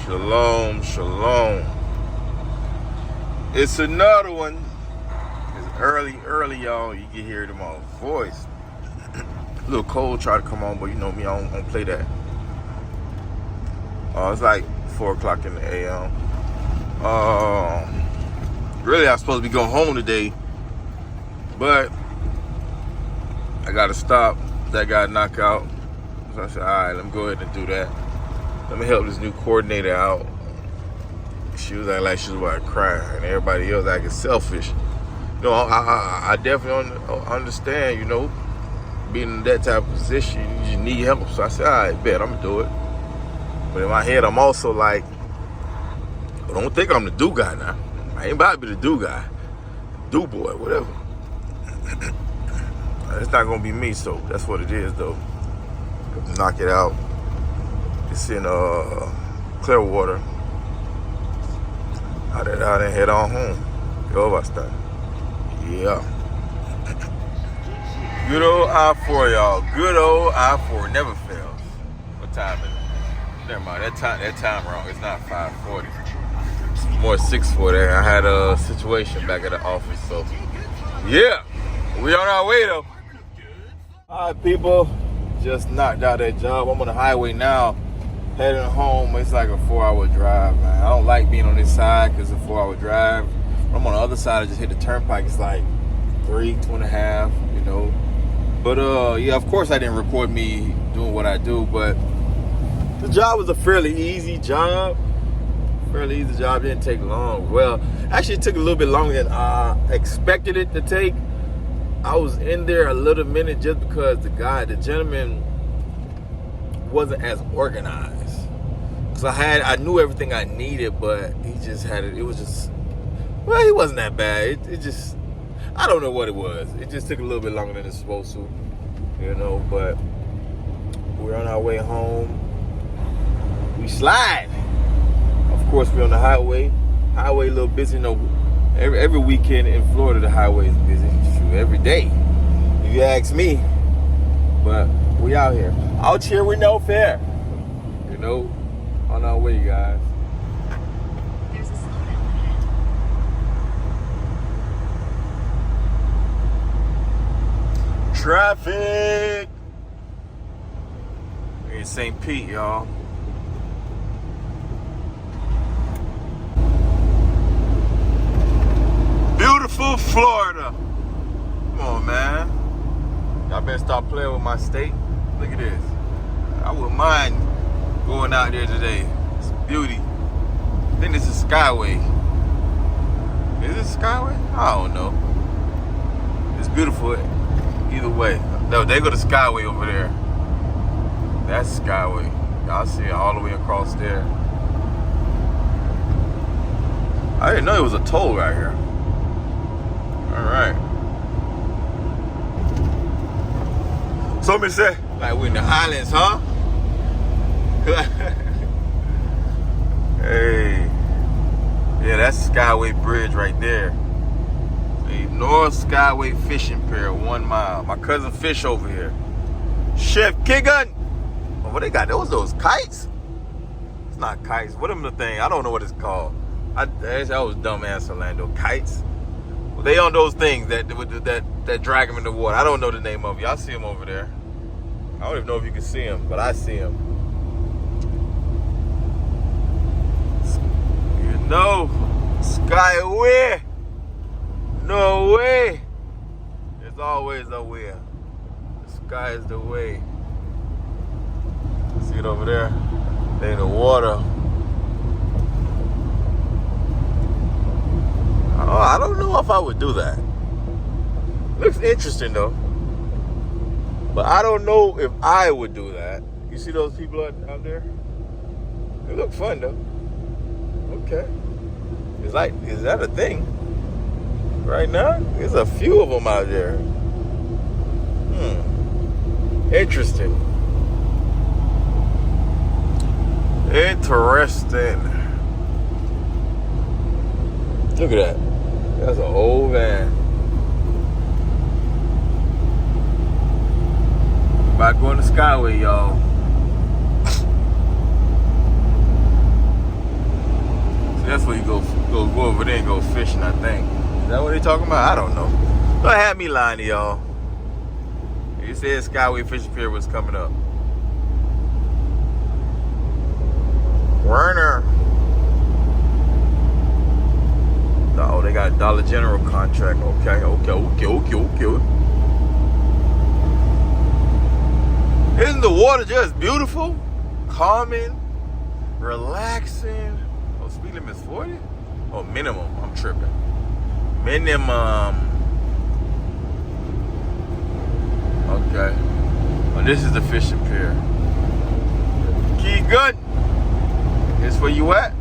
Shalom, shalom. It's another one. It's early, y'all. You can hear it in my voice. A little cold, try to come on, but you know me, I don't play that. It's like 4 o'clock in the a.m. Really, I was supposed to be going home today, but I got to stop. That got knocked out. So I said, all right, let me go ahead and do that. Let me help this new coordinator out. She was acting like she was about to cry, and everybody else acting selfish. You know, I definitely understand, you know, being in that type of position, you just need help. So I said, all right, bet, I'm going to do it. But in my head, I'm also like, I don't think I'm the do guy now. I ain't about to be the do guy. Do boy, whatever. It's not going to be me, so that's what it is, though. Knock it out. It's in Clearwater. Out and head on home. Yo, what's that? Yeah. Good old I-4, y'all. Good old I-4 never fails. What time is it? Never mind. That time wrong. It's not 5:40. It's more 6:40. I had a situation back at the office, so yeah, we on our way though. All right, people. Just knocked out that job. I'm on the highway now, heading home. It's like a 4-hour drive, man. I don't like being on this side because it's a 4-hour drive. I'm on the other side. I just hit the turnpike. It's like 2.5, you know. But yeah, of course I didn't record me doing what I do, but the job was a fairly easy job. Didn't take long. Well, actually it took a little bit longer than I expected it to take. I was in there a little minute just because the gentleman wasn't as organized. So I knew everything I needed, but he just had it. It was just, well, he wasn't that bad. It just, I don't know what it was. It just took a little bit longer than it's supposed to, you know. But we're on our way home. We slide. Of course, we're on the highway. Highway a little busy, you know. Every weekend in Florida, the highway is busy. Shoot, every day, if you ask me. But we out here. Out here with no fare. You know, on our way, guys. There's a Traffic. We're in St. Pete, y'all. Beautiful Florida. Come on, man. Y'all better stop playing with my state. Look at this. I wouldn't mind going out there today. It's beauty. I think this is Skyway. Is this Skyway? I don't know. It's beautiful either way. No, they go to Skyway over there. That's Skyway. Y'all see it all the way across there. I didn't know it was a toll right here. All right. Somebody say, like we in the islands, huh? Hey. Yeah, that's Skyway Bridge right there. The North Skyway Fishing Pier, 1 mile. My cousin fish over here. Chef Kigun. Oh, what they got? Those kites? It's not kites. What am the thing? I don't know what it's called. I was dumbass Orlando. Kites? They on those things that drag them in the water. I don't know the name of it. Y'all see them over there. I don't even know if you can see them, but I see them. You know, Skyway. No way. There's always a way. The sky is the way. See it over there? They in the water. Oh, I don't know if I would do that. Looks interesting though. But I don't know if I would do that. You see those people out there? They look fun though. Okay. It's like, is that a thing? Right now? There's a few of them out there. Interesting. Interesting. Look at that. That's an old van. About going to Skyway, y'all. That's where you go over there and go fishing, I think. Is that what they talking about? I don't know. Don't have me lying to y'all. You said Skyway Fishing Pier was coming up. Werner. Oh, they got a Dollar General contract. Okay. Isn't the water just beautiful? Calming, relaxing. Oh, speed limit's 40? Oh, minimum. I'm tripping. Minimum. Okay. Oh, this is the fishing pier. Key good. Here's where you at.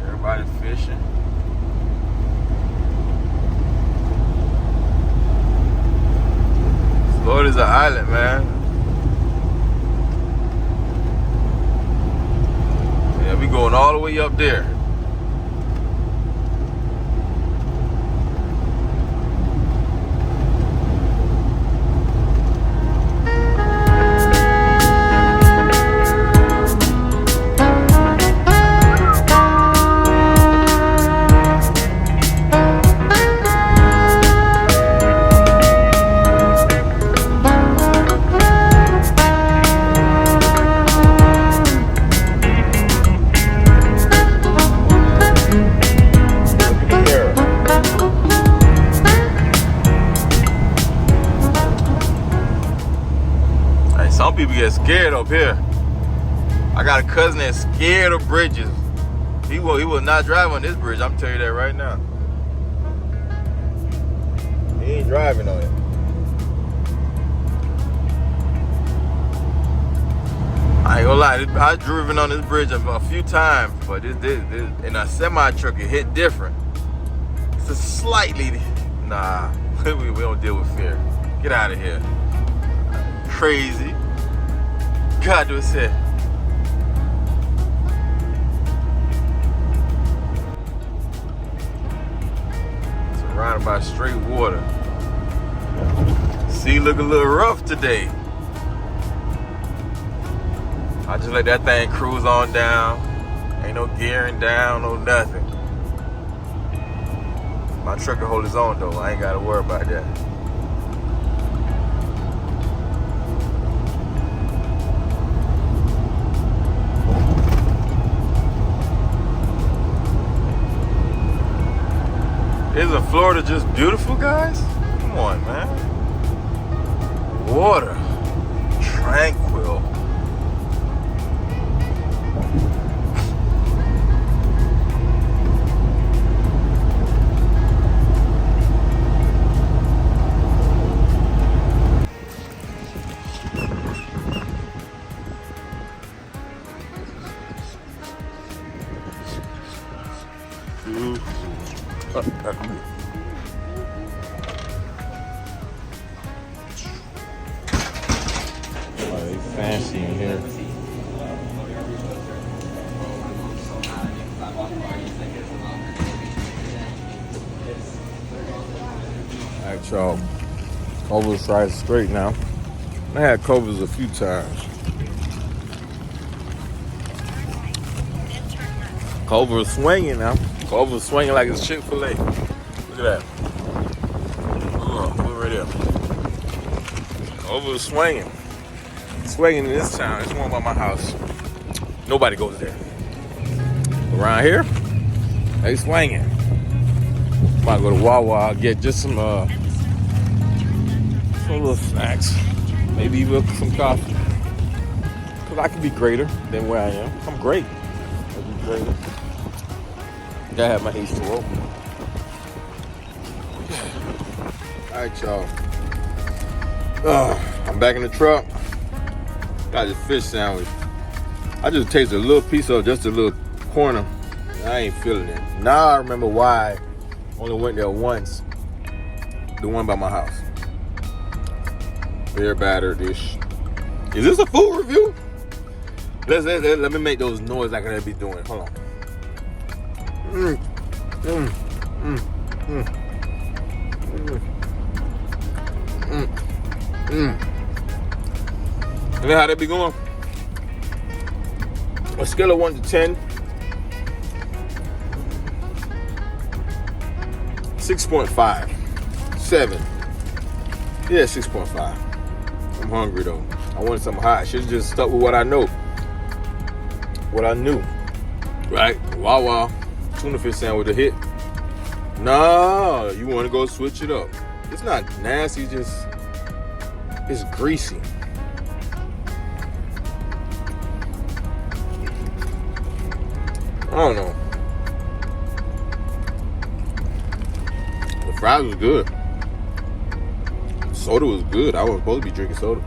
Everybody fishing. Florida's an island, man. Yeah, we going all the way up there. Some people get scared up here. I got a cousin that's scared of bridges. He will not drive on this bridge. I'm telling you that right now. He ain't driving on it. I ain't gonna lie, I've driven on this bridge a few times, but this in a semi truck it hit different. It's a slightly nah. we don't deal with fear. Get out of here. Crazy. God was here. Surrounded by straight water. Sea look a little rough today. I just let that thing cruise on down. Ain't no gearing down, no nothing. My truck can hold its own though. I ain't gotta worry about that. Isn't Florida just beautiful, guys? Come on, man. Water. Tranquil. Fancy in here. Alright, y'all. Culver's right straight now. I had Culver's a few times. Culver's swinging now. Culver's swinging like it's Chick-fil-A. Look at that. Look right there. Culver's swinging. Swinging in this town. It's one by my house. Nobody goes there. Around here, they swinging. Might go to Wawa, get just some little snacks, maybe even some coffee. Cause I can be greater than where I am. I'm great. I can be greater. Gotta have my H2O. All right, y'all. I'm back in the truck. Got this fish sandwich. I just tasted a little piece of just a little corner. I ain't feeling it. Now I remember why I only went there once. The one by my house. Beer batter dish. Is this a food review? Let me make those noises like I be doing. Hold on. You know how they be going? a scale of 1 to 10, 6.5, 7. Yeah, 6.5. I'm hungry though. I wanted something hot. Should've just stuck with what I know. What I knew. Right? Wawa. Tuna fish sandwich a hit. Nah, you want to go switch it up. It's not nasty, just it's greasy. I don't know. The fries was good. Soda was good. I wasn't supposed to be drinking soda.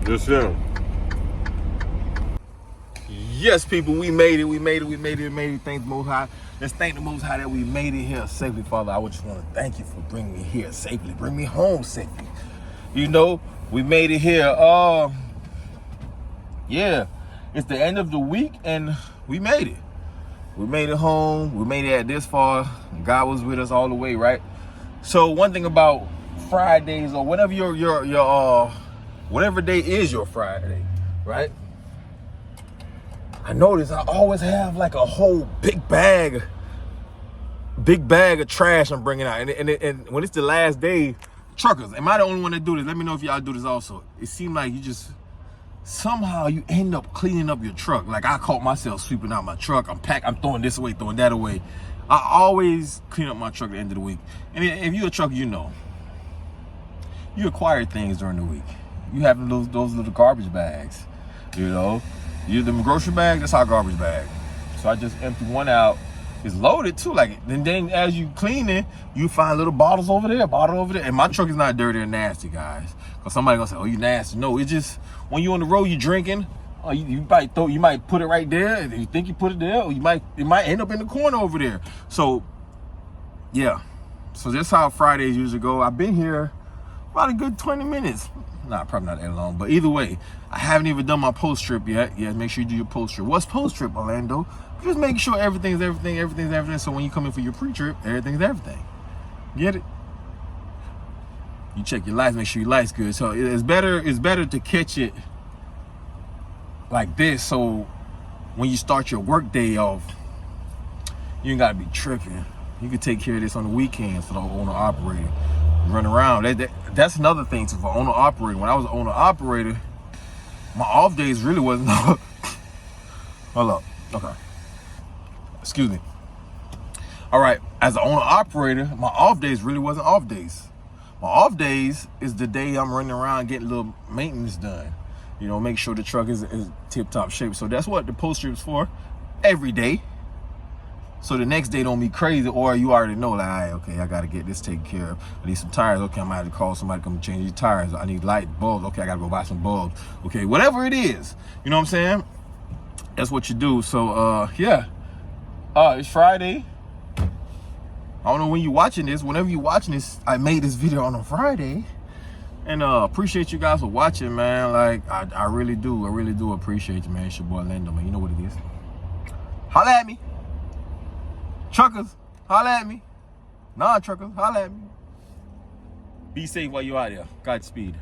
Just him. Yes, people, we made it. We made it. Thank the Most High. Let's thank the Most High that we made it here safely, Father. I just want to thank you for bringing me here safely. Bring me home safely. You know, we made it here. Yeah, it's the end of the week, and we made it. We made it home. We made it this far. God was with us all the way, right? So one thing about Fridays, or whatever your whatever day is your Friday, right? I notice I always have like a whole big bag of trash I'm bringing out. And when it's the last day, truckers, am I the only one that do this? Let me know if y'all do this also. It seems like somehow you end up cleaning up your truck. Like I caught myself sweeping out my truck. I'm throwing this away, throwing that away. I always clean up my truck at the end of the week. And if you're a trucker, you know. You acquire things during the week. You have those little garbage bags, you know. You the grocery bag, that's our garbage bag. So I just empty one out. It's loaded too, and then as you clean it, you find little bottles over there, and my truck is not dirty or nasty, guys. Cause somebody gonna say, "Oh, you nasty." No, it's just when you on the road, you drinking. You might put it right there, and you think you put it there, or it might end up in the corner over there. So, yeah. So that's how Fridays usually go. I've been here about a good 20 minutes. Nah, probably not that long, but either way, I haven't even done my post trip yet. Yeah, make sure you do your post trip. What's post trip, Orlando? Just making sure everything's everything. So when you come in for your pre-trip, everything's everything. Get it? You check your lights, make sure your lights good. So it's better to catch it like this. So when you start your work day off, you ain't gotta be tripping. You can take care of this on the weekends for the owner operator. Run around. That's another thing too for owner operator. When I was an owner operator, my off days really wasn't. Hold up. Okay. Excuse me. All right. As an owner operator, my off days really wasn't off days. My off days is the day I'm running around getting a little maintenance done. You know, make sure the truck is tip top shape. So that's what the post trip's for. Every day. So the next day don't be crazy, or you already know, like, all right, okay, I gotta get this taken care of. I need some tires. Okay, I might have to call somebody to come change these tires. I need light bulbs. Okay, I gotta go buy some bulbs. Okay, whatever it is, you know what I'm saying? That's what you do. So yeah, it's Friday. I don't know when you're watching this. Whenever you're watching this, I made this video on a Friday, and appreciate you guys for watching, man. Like I really do appreciate you, man. It's your boy Lando, man. You know what it is. Holla at me. Truckers, holla at me. Non-truckers, holla at me. Be safe while you're out there. Godspeed.